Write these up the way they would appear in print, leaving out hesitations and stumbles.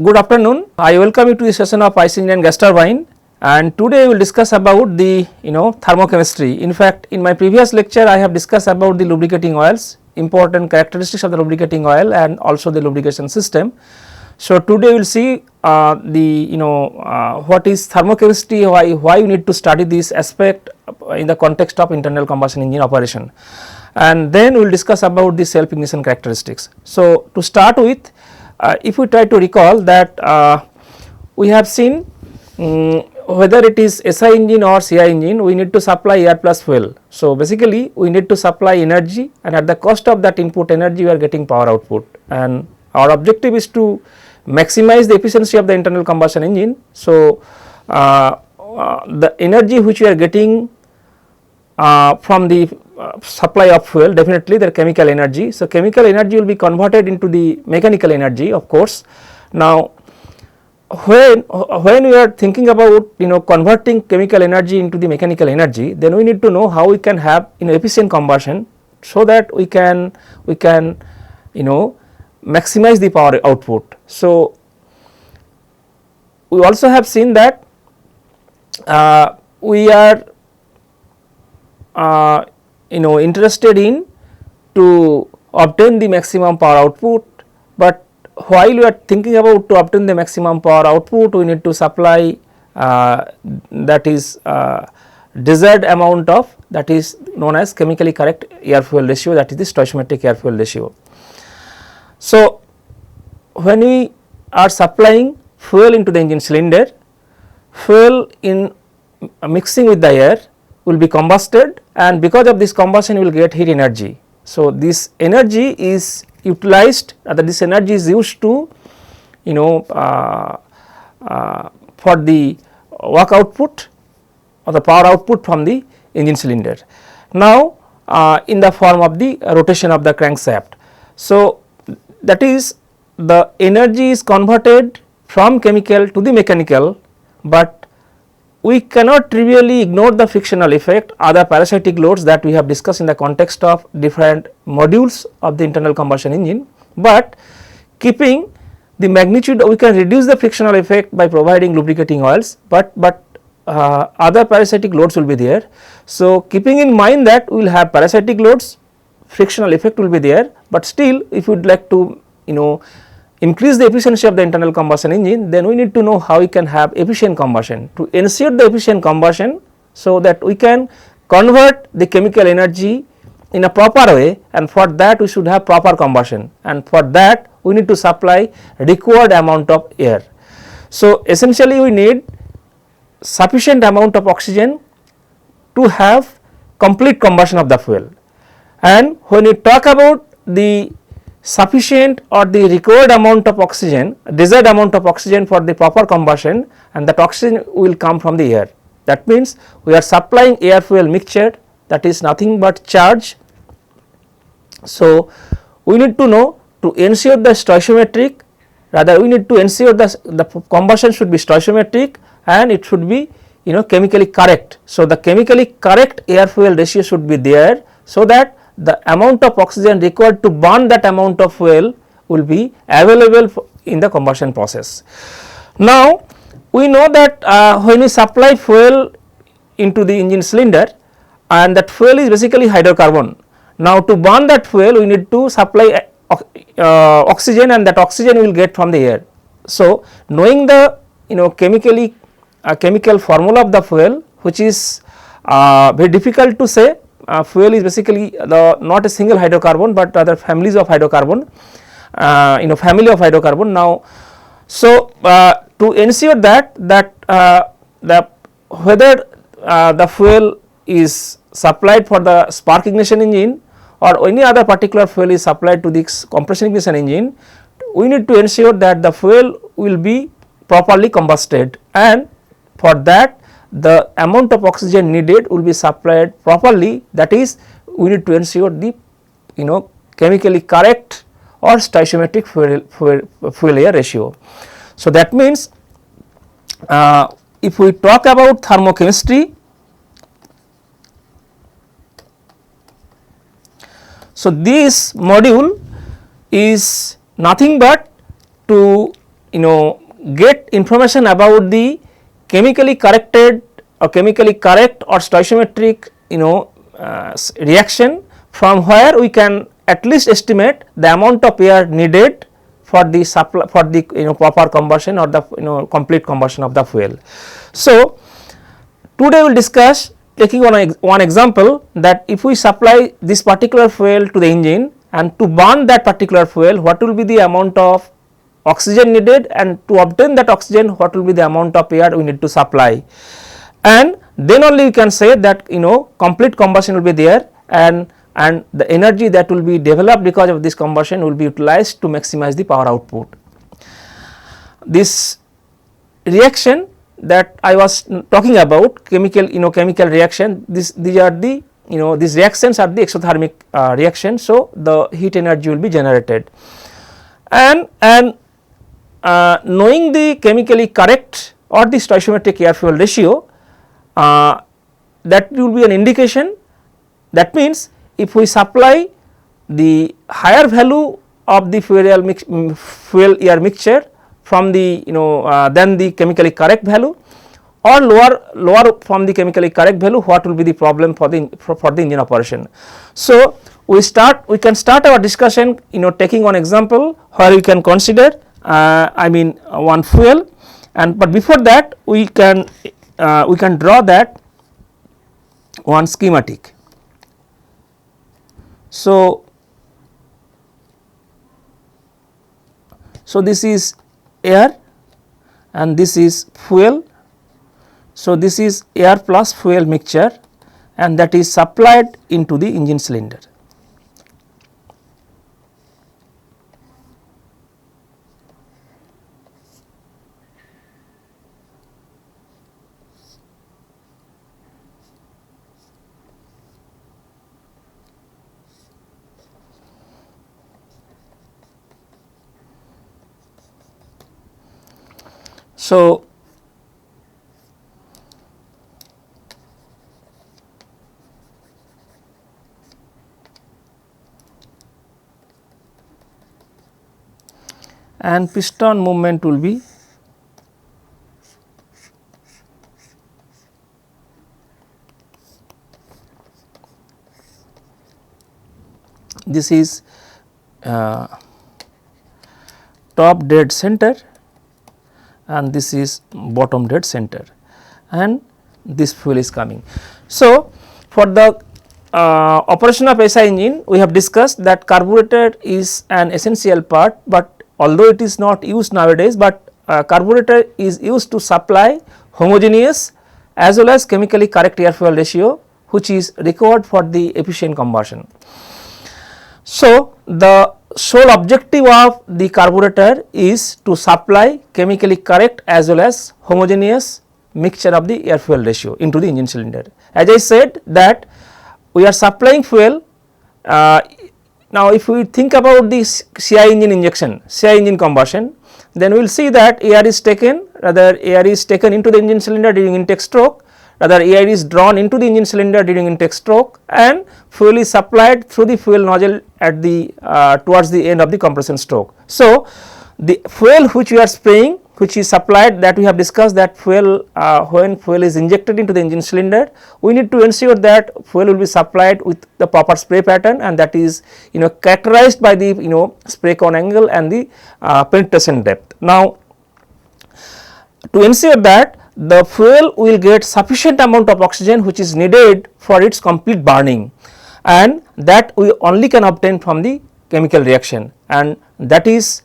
Good afternoon. I welcome you to the session of IC Engine gas turbine, and today we will discuss about the thermochemistry. In fact, in my previous lecture I have discussed about the lubricating oils, important characteristics of the lubricating oil and also the lubrication system. So today we will see what is thermochemistry, why you need to study this aspect in the context of internal combustion engine operation, and then we will discuss about the self ignition characteristics. So to start with, if we try to recall that we have seen whether it is SI engine or CI engine, we need to supply air plus fuel. So basically we need to supply energy, and at the cost of that input energy we are getting power output, and our objective is to maximize the efficiency of the internal combustion engine. So the energy which we are getting from the supply of fuel, definitely the chemical energy. So chemical energy will be converted into the mechanical energy, of course. Now when we are thinking about converting chemical energy into the mechanical energy, then we need to know how we can have efficient combustion, so that we can maximize the power output. So we also have seen that we are interested in to obtain the maximum power output, but while we are thinking about to obtain the maximum power output, we need to supply that is desired amount of, that is known as chemically correct air fuel ratio, that is the stoichiometric air fuel ratio. So when we are supplying fuel into the engine cylinder, fuel in mixing with the air will be combusted, and because of this combustion you will get heat energy. So this energy is utilized, this energy is used to for the work output or the power output from the engine cylinder. Now in the form of the rotation of the crankshaft. So that is, the energy is converted from chemical to the mechanical, but we cannot trivially ignore the frictional effect, other parasitic loads that we have discussed in the context of different modules of the internal combustion engine, but keeping the magnitude, we can reduce the frictional effect by providing lubricating oils, but other parasitic loads will be there. So keeping in mind that we will have parasitic loads, frictional effect will be there, but still if you would like to increase the efficiency of the internal combustion engine, then we need to know how we can have efficient combustion. To ensure the efficient combustion, so that we can convert the chemical energy in a proper way, and for that we should have proper combustion, and for that we need to supply required amount of air. So essentially we need sufficient amount of oxygen to have complete combustion of the fuel, and when we talk about the sufficient or the required amount of oxygen, desired amount of oxygen for the proper combustion, and that oxygen will come from the air. That means we are supplying air fuel mixture, that is nothing but charge. So we need to know, to ensure the stoichiometric, rather we need to ensure the combustion should be stoichiometric and it should be chemically correct. So the chemically correct air fuel ratio should be there, so that the amount of oxygen required to burn that amount of fuel will be available in the combustion process. Now we know that when we supply fuel into the engine cylinder, and that fuel is basically hydrocarbon. Now to burn that fuel we need to supply oxygen, and that oxygen we will get from the air. So knowing the chemical formula of the fuel, which is very difficult to say. Fuel is basically not a single hydrocarbon, but other families of hydrocarbon, family of hydrocarbon. Now so to ensure that whether the fuel is supplied for the spark ignition engine or any other particular fuel is supplied to the compression ignition engine, we need to ensure that the fuel will be properly combusted, and for that the amount of oxygen needed will be supplied properly. That is, we need to ensure the chemically correct or stoichiometric fuel air ratio. So that means if we talk about thermochemistry, so this module is nothing but to get information about the chemically corrected or chemically correct or stoichiometric reaction, from where we can at least estimate the amount of air needed for the supply, for the proper combustion or the complete combustion of the fuel. So, today we will discuss, taking one example, that if we supply this particular fuel to the engine, and to burn that particular fuel, what will be the amount of oxygen needed, and to obtain that oxygen, what will be the amount of air we need to supply, and then only you can say that complete combustion will be there, and the energy that will be developed because of this combustion will be utilized to maximize the power output. This reaction that I was talking about, chemical reaction, these are the these reactions are the exothermic reaction. So, the heat energy will be generated, and knowing the chemically correct or the stoichiometric air fuel ratio, that will be an indication. That means, if we supply the higher value of the fuel air mixture from the than the chemically correct value, or lower from the chemically correct value, what will be the problem for the engine operation. So, we can start our discussion taking one example where we can consider one fuel, and but before that we can draw that one schematic. So, this is air and this is fuel. So, this is air plus fuel mixture, and that is supplied into the engine cylinder. So, and piston movement will be this is top dead center, and this is bottom dead center, and this fuel is coming. So, for the operation of SI engine, we have discussed that carburetor is an essential part, but although it is not used nowadays, but carburetor is used to supply homogeneous as well as chemically correct air fuel ratio, which is required for the efficient combustion. So, the sole objective of the carburetor is to supply chemically correct as well as homogeneous mixture of the air fuel ratio into the engine cylinder. As I said that we are supplying fuel. Now, if we think about the CI engine injection, CI engine combustion, then we will see that air is taken into the engine cylinder during intake stroke, rather air is drawn into the engine cylinder during intake stroke, and fuel is supplied through the fuel nozzle at the towards the end of the compression stroke. So, the fuel which we are spraying, which is supplied, that we have discussed that fuel when fuel is injected into the engine cylinder, we need to ensure that fuel will be supplied with the proper spray pattern, and that is characterized by the spray cone angle and the penetration depth. Now, to ensure that the fuel will get sufficient amount of oxygen which is needed for its complete burning, and that we only can obtain from the chemical reaction, and that is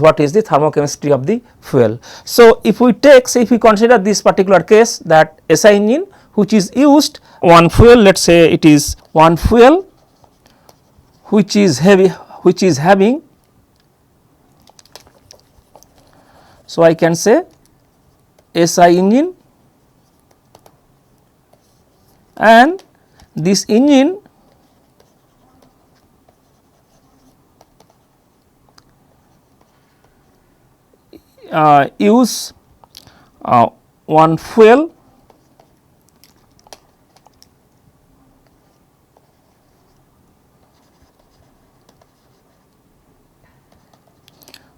what is the thermochemistry of the fuel. So, if we consider this particular case, that SI engine which is used one fuel, let us say it is one fuel which is having, so I can say SI engine, and this engine use one fuel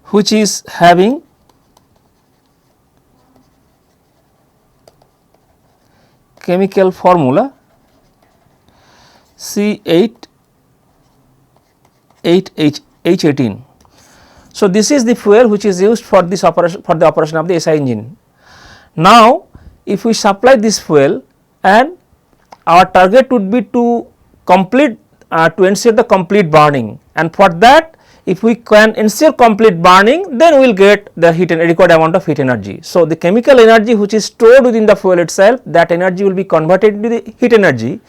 which is having chemical formula C8H18. So, this is the fuel which is used for this operation, for the operation of the SI engine. Now, if we supply this fuel and our target would be to complete to ensure the complete burning, and for that if we can ensure complete burning, then we will get the required amount of heat energy. So, the chemical energy which is stored within the fuel itself, that energy will be converted into the heat energy,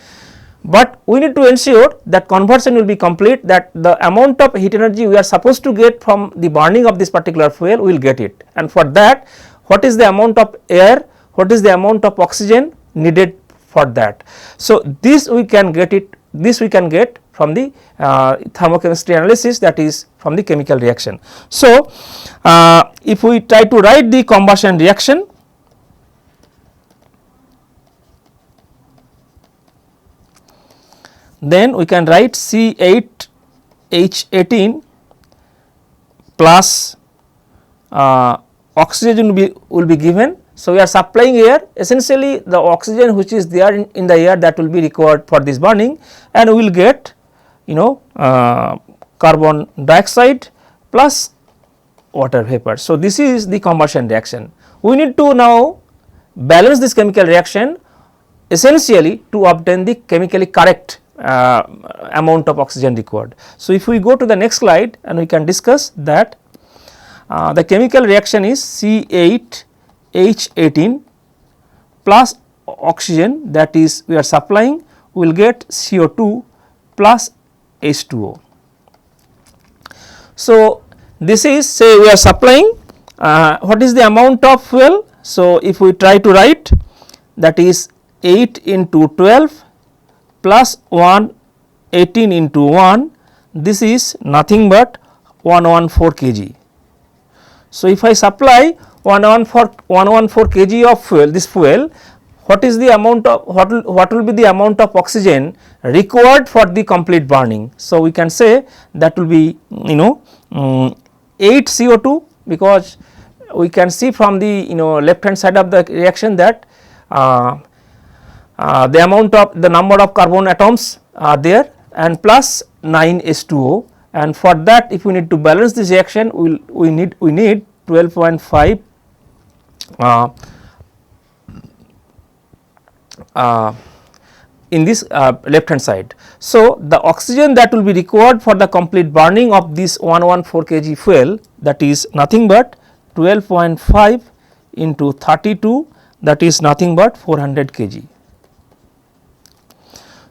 but we need to ensure that conversion will be complete, that the amount of heat energy we are supposed to get from the burning of this particular fuel, we will get it, and for that what is the amount of air, what is the amount of oxygen needed for that. So, this we can get it, this we can get from the thermochemistry analysis, that is from the chemical reaction. So, if we try to write the combustion reaction, then we can write C8H18 plus oxygen will be given. So, we are supplying air, essentially the oxygen which is there in the air, that will be required for this burning, and we will get carbon dioxide plus water vapor. So, this is the combustion reaction. We need to now balance this chemical reaction essentially to obtain the chemically correct amount of oxygen required. So, if we go to the next slide and we can discuss that the chemical reaction is C8H18 plus oxygen, that is we are supplying, we will get CO2 plus H2O. So, this is, say we are supplying what is the amount of fuel. So, if we try to write, that is 8 into 12 plus 1 18 into 1, this is nothing but 114 kg. So, if I supply 114 kg of fuel, this fuel, what is the amount of, what will be the amount of oxygen required for the complete burning. So, we can say that will be 8 CO2, because we can see from the left hand side of the reaction that the amount of the number of carbon atoms are there, and plus 9 H2O, and for that if we need to balance this reaction, we need 12.5 in this left hand side. So, the oxygen that will be required for the complete burning of this 114 kg fuel, that is nothing but 12.5 into 32, that is nothing but 400 kg.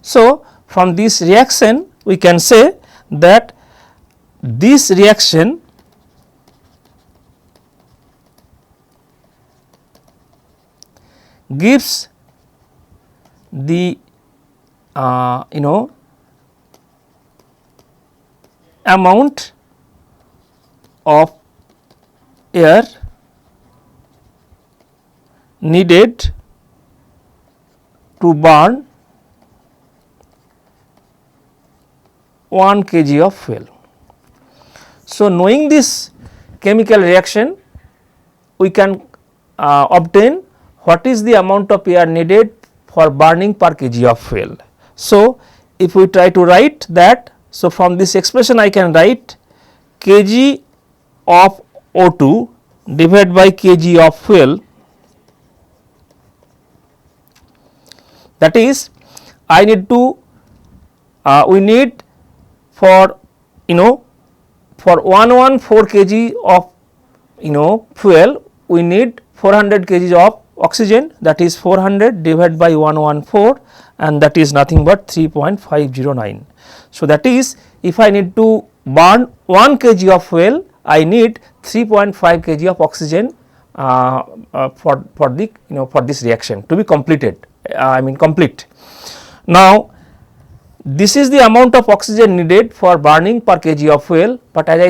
So, from this reaction we can say that this reaction gives the amount of air needed to burn 1 kg of fuel. So, knowing this chemical reaction, we can obtain what is the amount of air needed for burning per kg of fuel. So, if we try to write that, so from this expression I can write kg of O2 divided by kg of fuel, that is I need to we need for 114 kg of fuel, we need 400 kg of oxygen, that is 400 divided by 114, and that is nothing but 3.509. So, that is if I need to burn 1 kg of fuel, I need 3.5 kg of oxygen for the for this reaction to be completed, complete. Now, this is the amount of oxygen needed for burning per kg of fuel, but as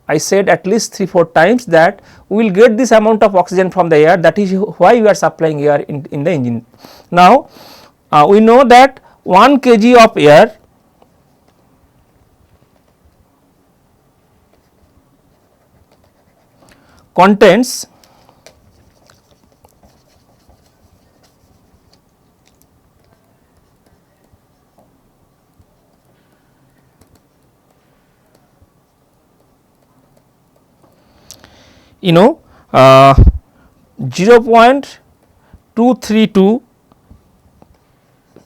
I said at least 3-4 times that we will get this amount of oxygen from the air, that is why we are supplying air in the engine. Now, we know that 1 kg of air contains you know 0.232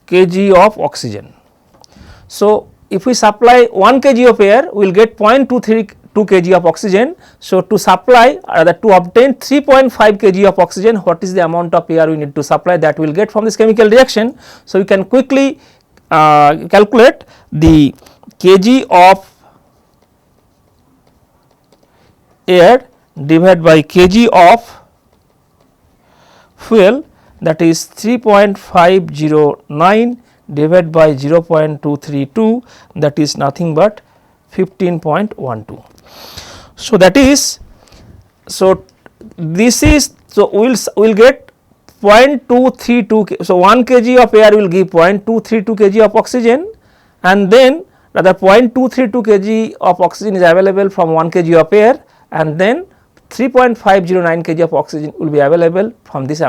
kg of oxygen. So, if we supply 1 kg of air, we will get 0.232 kg of oxygen. So, to supply to obtain 3.5 kg of oxygen, what is the amount of air we need to supply, that we will get from this chemical reaction. So, you can quickly calculate the kg of air divided by kg of fuel, that is 3.509 divided by 0.232, that is nothing but 15.12. So, that is, so this is, so we will get 0.232. So, 1 kg of air will give 0.232 kg of oxygen, and then rather 0.232 kg of oxygen is available from 1 kg of air, and then 3.509 kg of oxygen will be available from this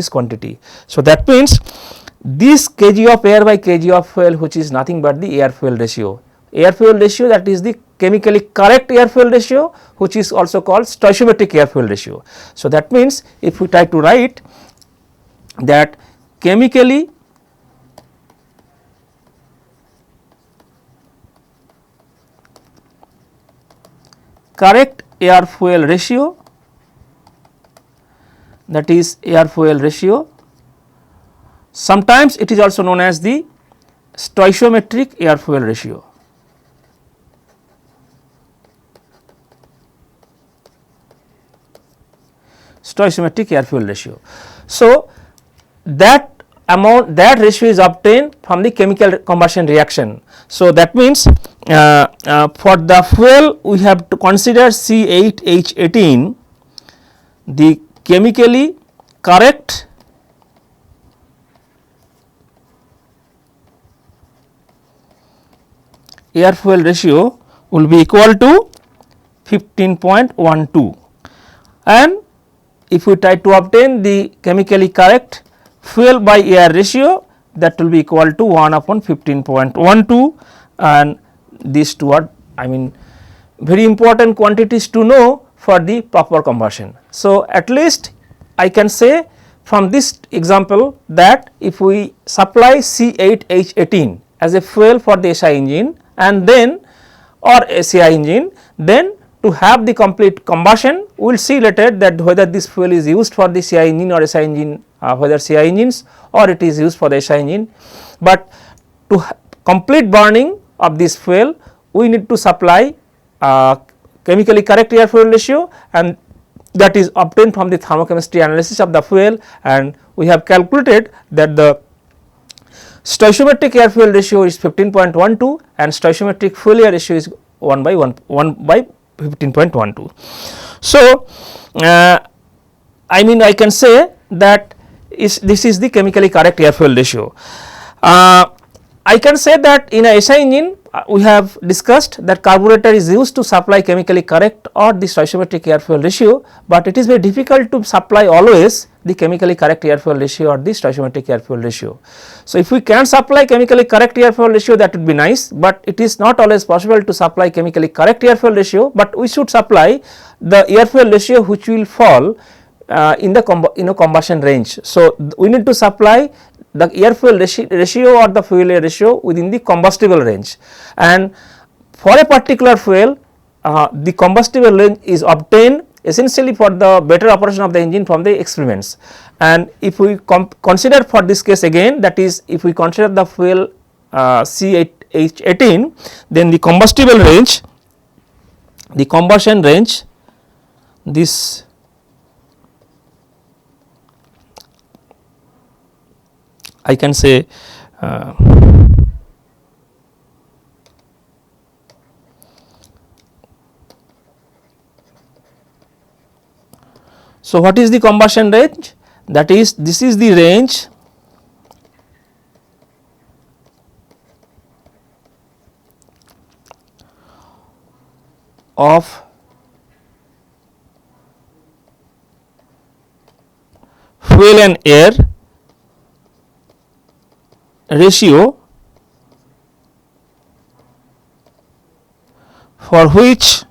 quantity. So, that means this kg of air by kg of fuel, which is nothing but the air fuel ratio. Air fuel ratio, that is the chemically correct air fuel ratio, which is also called stoichiometric air fuel ratio. So, that means if we try to write that chemically correct air fuel ratio, that is air fuel ratio, sometimes it is also known as the stoichiometric air fuel ratio. Stoichiometric air fuel ratio. So, that amount, that ratio is obtained from the chemical combustion reaction. So, that means for the fuel we have to consider C8H18, the chemically correct air fuel ratio will be equal to 15.12, and if we try to obtain the chemically correct fuel by air ratio, that will be equal to 1 upon 15.12, and these two are, I mean, very important quantities to know for the proper combustion. So, at least I can say from this example that if we supply C8H18 as a fuel for the SI engine and then or SI engine, then to have the complete combustion, we will see later that whether this fuel is used for the CI engine or SI engine, whether CI engines or it is used for the SI engine. But to complete burning of this fuel, we need to supply chemically correct air fuel ratio, and that is obtained from the thermochemistry analysis of the fuel, and we have calculated that the stoichiometric air fuel ratio is 15.12 and stoichiometric fuel air ratio is 1 by 15.12. So, I mean, I can say that this is the chemically correct air fuel ratio. I can say that in a SI engine we have discussed that carburetor is used to supply chemically correct or the stoichiometric air fuel ratio, but it is very difficult to supply always the chemically correct air fuel ratio or the stoichiometric air fuel ratio. So, if we can supply chemically correct air fuel ratio, that would be nice, but it is not always possible to supply chemically correct air fuel ratio, but we should supply the air fuel ratio which will fall in the combustion range. So, we need to supply the air fuel ratio or the fuel air ratio within the combustible range, and for a particular fuel the combustible range is obtained essentially for the better operation of the engine from the experiments. And if we consider for this case again, that is if we consider the fuel C8H18, then the combustible range, the combustion range, this I can say so what is the combustion range? That is, this is the range of fuel and air ratio for which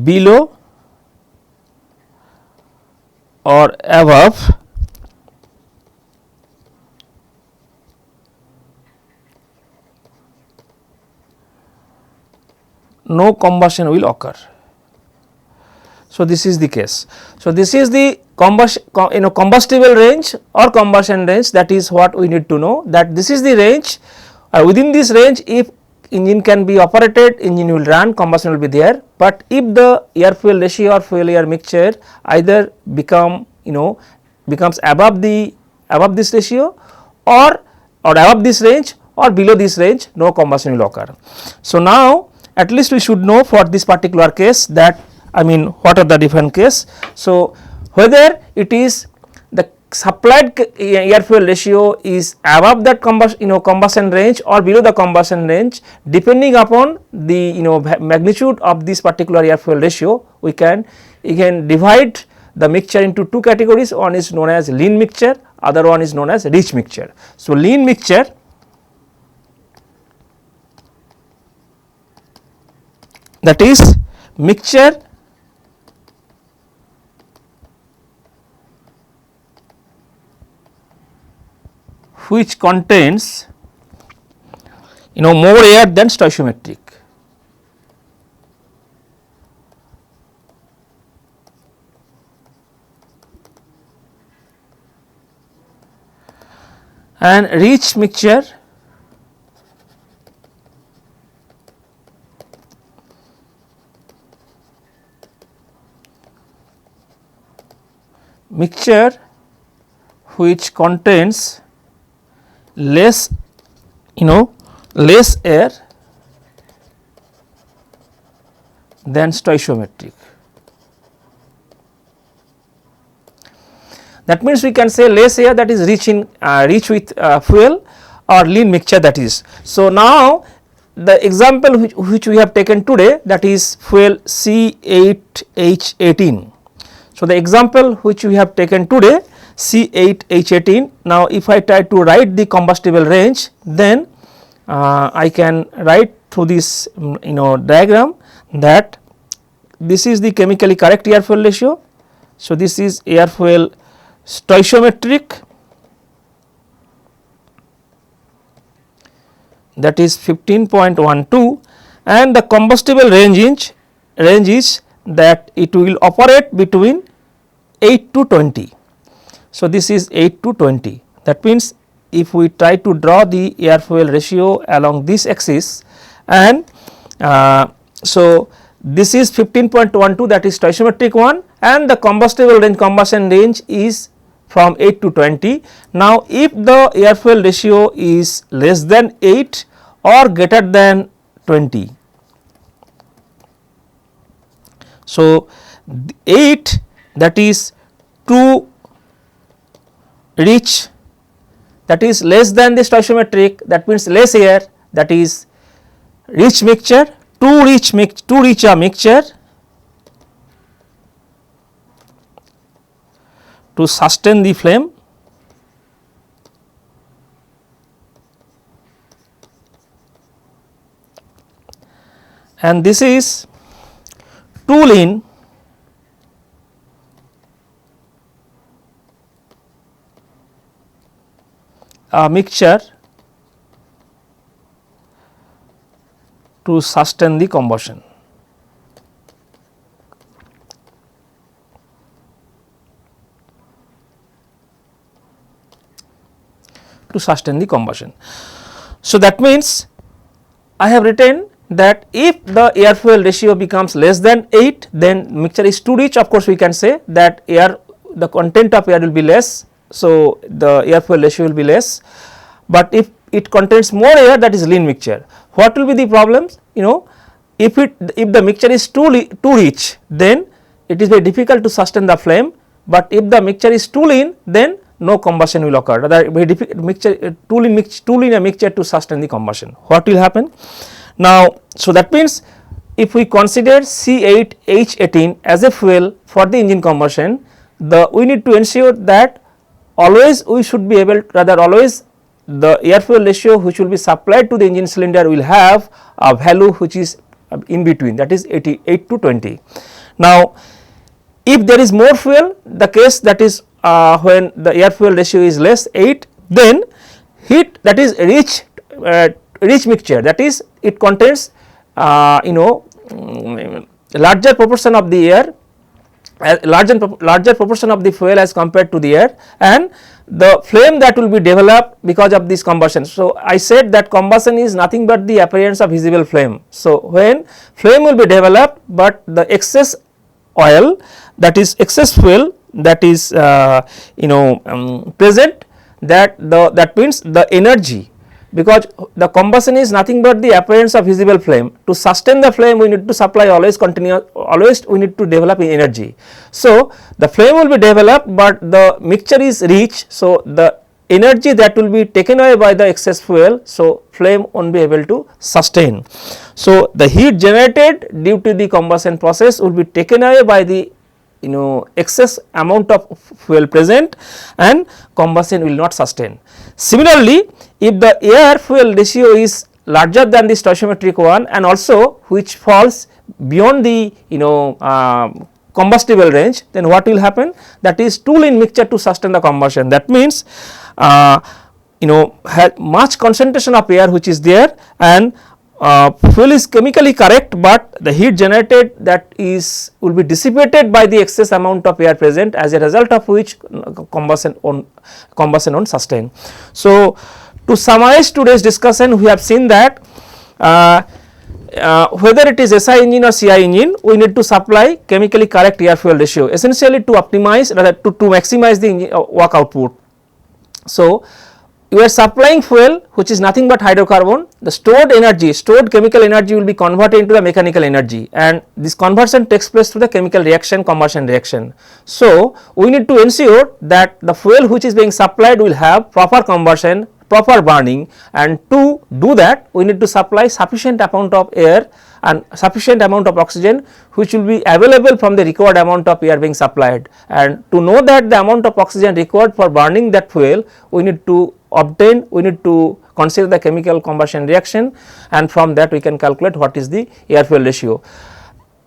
below or above no combustion will occur. So, this is the case. So, this is the combustible range or combustion range, that is what we need to know, that this is the range. Within this range, if engine can be operated, engine will run, combustion will be there, but if the air fuel ratio or fuel air mixture either becomes above this ratio or above this range or below this range, no combustion will occur. So, now at least we should know for this particular case that what are the different case. So, whether it is the supplied air fuel ratio is above that combustion range or below the combustion range, depending upon the magnitude of this particular air fuel ratio, we can divide the mixture into two categories. One is known as lean mixture, other one is known as rich mixture. So, lean mixture, that is mixture which contains more air than stoichiometric. And rich mixture which contains less air than stoichiometric. That means we can say less air, that is rich with fuel, or lean mixture, that is. So, now the example which we have taken today, that is fuel C8H18. So, the example which we have taken today, C8H18. Now, if I try to write the combustible range, then I can write through this diagram that this is the chemically correct air fuel ratio. So, this is air fuel stoichiometric, that is 15.12, and the combustible range is that it will operate between 8 to 20. So, this is 8 to 20. That means, if we try to draw the air fuel ratio along this axis, and so this is 15.12, that is stoichiometric one, and the combustion range is from 8 to 20. Now, if the air fuel ratio is less than 8 or greater than 20, so 8, that is too rich, that is less than the stoichiometric, that means less air, that is rich mixture, too rich a mixture to sustain the flame, and this is too lean a mixture to sustain the combustion. So, that means I have written that if the air fuel ratio becomes less than 8, then mixture is too rich. Of course, we can say that the content of air will be less. So, the air fuel ratio will be less, but if it contains more air, that is lean mixture. What will be the problems? If the mixture is too rich, then it is very difficult to sustain the flame, but if the mixture is too lean, then no combustion will occur. Rather, very difficult too lean a mixture to sustain the combustion. What will happen? Now, so that means if we consider C8H18 as a fuel for the engine combustion, we need to ensure that always we should be able, rather always the air fuel ratio which will be supplied to the engine cylinder will have a value which is in between, that is 8 to 20. Now, if there is more fuel, the case that is when the air fuel ratio is less 8, then heat, that is rich mixture, that is it contains larger proportion of the air, larger proportion of the fuel as compared to the air, and the flame that will be developed because of this combustion. So, I said that combustion is nothing but the appearance of visible flame. So, when flame will be developed, but the excess oil, that is excess fuel, that is present, that means the energy, because the combustion is nothing but the appearance of visible flame. To sustain the flame, we need to supply always we need to develop energy. So, the flame will be developed, but the mixture is rich. So, the energy that will be taken away by the excess fuel, so flame won't be able to sustain. So, the heat generated due to the combustion process will be taken away by the excess amount of fuel present, and combustion will not sustain. Similarly, if the air fuel ratio is larger than the stoichiometric one, and also which falls beyond the combustible range, then what will happen? That is too lean mixture to sustain the combustion. That means much concentration of air which is there, and fuel is chemically correct, but the heat generated that will be dissipated by the excess amount of air present, as a result of which combustion won't sustain. So, to summarize today's discussion, we have seen that whether it is SI engine or CI engine, we need to supply chemically correct air fuel ratio, essentially to optimize, rather to maximize the engine work output. So, you are supplying fuel which is nothing but hydrocarbon, the stored chemical energy will be converted into the mechanical energy, and this conversion takes place through the chemical reaction, combustion reaction. So, we need to ensure that the fuel which is being supplied will have proper combustion, proper burning, and to do that we need to supply sufficient amount of air and sufficient amount of oxygen which will be available from the required amount of air being supplied. And to know that the amount of oxygen required for burning that fuel, we need to consider the chemical combustion reaction, and from that we can calculate what is the air fuel ratio.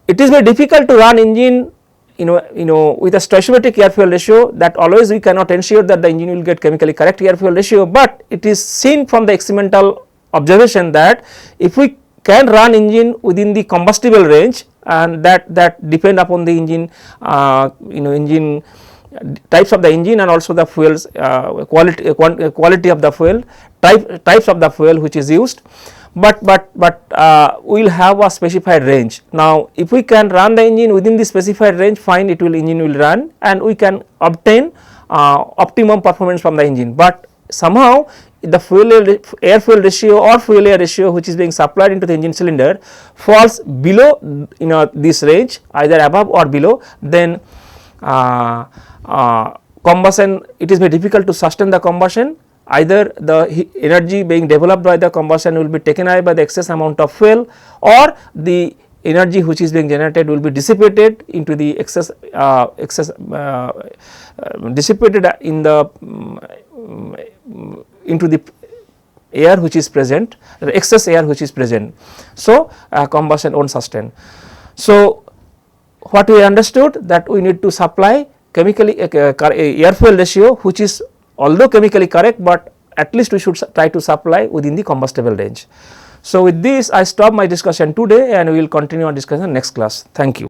It is very difficult to run engine with a stoichiometric air fuel ratio, that always we cannot ensure that the engine will get chemically correct air fuel ratio, but it is seen from the experimental observation that if we can run engine within the combustible range, and that depend upon the engine engine types of the engine, and also the fuels quality of the fuel, types of the fuel which is used, but we will have a specified range. Now, if we can run the engine within the specified range, fine, engine will run, and we can obtain optimum performance from the engine. But somehow the air fuel ratio or fuel air ratio which is being supplied into the engine cylinder falls below this range, either above or below, then combustion, it is very difficult to sustain the combustion. Either the energy being developed by the combustion will be taken away by the excess amount of fuel, or the energy which is being generated will be dissipated into the dissipated in the into the air which is present, the excess air which is present. So, combustion won't sustain. So, what we understood, that we need to supply chemically air fuel ratio which is although chemically correct, but at least we should try to supply within the combustible range. So, with this I stop my discussion today, and we will continue our discussion next class. Thank you.